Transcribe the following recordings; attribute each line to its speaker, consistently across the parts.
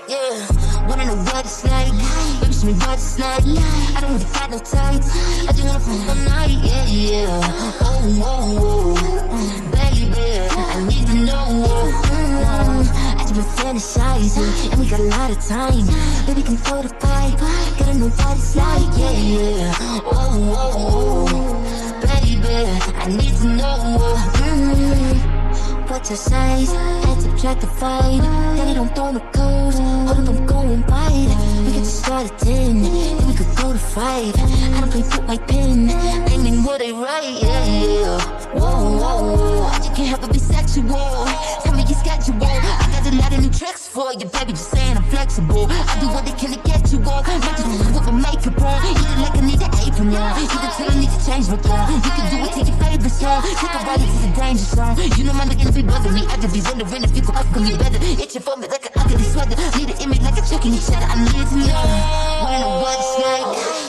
Speaker 1: Yeah, wanna know what it's like. Baby, show me what it's like. I don't really got no tights. I just wanna fuck all night. Yeah, yeah. Oh, oh, oh. Baby, I need to know. I just been fantasizing, and we got a lot of time. Baby, can throw the pipe. Gotta know what it's like. Yeah, yeah. Oh, oh, oh. Baby, I need to know. What's your size? Add, subtract, divide. Daddy, don't throw no code. Hold up, I'm going wide. We could just start at 10, then we could go to 5. I don't play put my pen. Aiming what they write, yeah, yeah. Whoa, whoa, whoa. I just can't help but be sexual. Tell me your schedule. I got a lot of new tricks for you, baby. Just saying I'm flexible. I do what they can to get you on. Not just put my makeup on. You look like I need an apron on. You can tell I need to change my tone. You can do it to your favorite song. Take a ride into the danger zone. You know my nigga be buzzing me. I just be wondering if you could fuck me better. Itching for me like an ugly sweater. Need an image like a chucking each other. I need to know. Wanna know what it's like.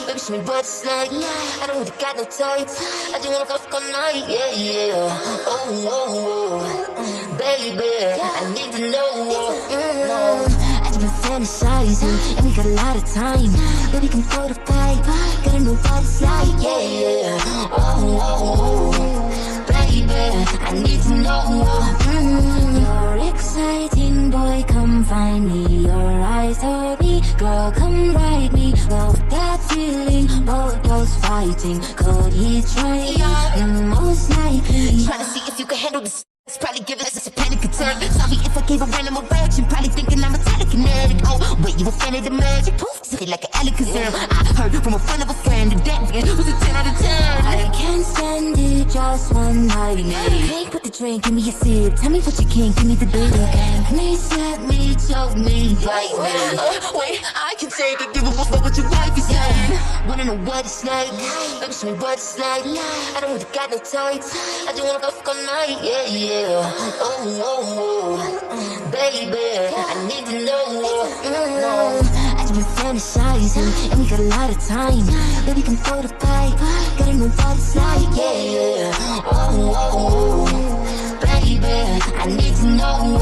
Speaker 1: Baby, show me what it's like. I don't really got no tights. I just wanna fuck all night. Yeah, yeah. Oh, oh, oh. Baby, I need to know. I just been fantasizing, and we got a lot of time. Baby, can throw the pipe. Gotta know what it's like. Yeah, yeah. Oh, oh, oh. Baby, I need to know. You're exciting, boy, come find me. Your eyes hurt me, girl, come ride me. Love that feeling, both those fighting. Could he try? Most likely. Trying to see if you can handle this. It's probably giving us a panic attack. Sorry if I gave a random erection. Probably thinking I'm a telekinetic. Oh, wait, you a fan of the magic? Poof, say like an Alakazam. I heard from a friend of a friend that was a 10 out of 10. I can't stand it, just one night. Hey, put the drink, give me a sip. Tell me what you can, give me the dick. Please let me, choke me, bite me. Wait, I can take it, give a fuck what your wife is saying. Wanna know what it's like? Baby, show me what it's like. I don't really got no tights. I just wanna fuck all night, yeah, yeah. Oh, oh, oh. Baby, I need to know. I just been fantasizing, and we got a lot of time. Baby, can throw the pipe. Gotta know what it's like, yeah, yeah. Oh, oh, oh. Baby, I need to know.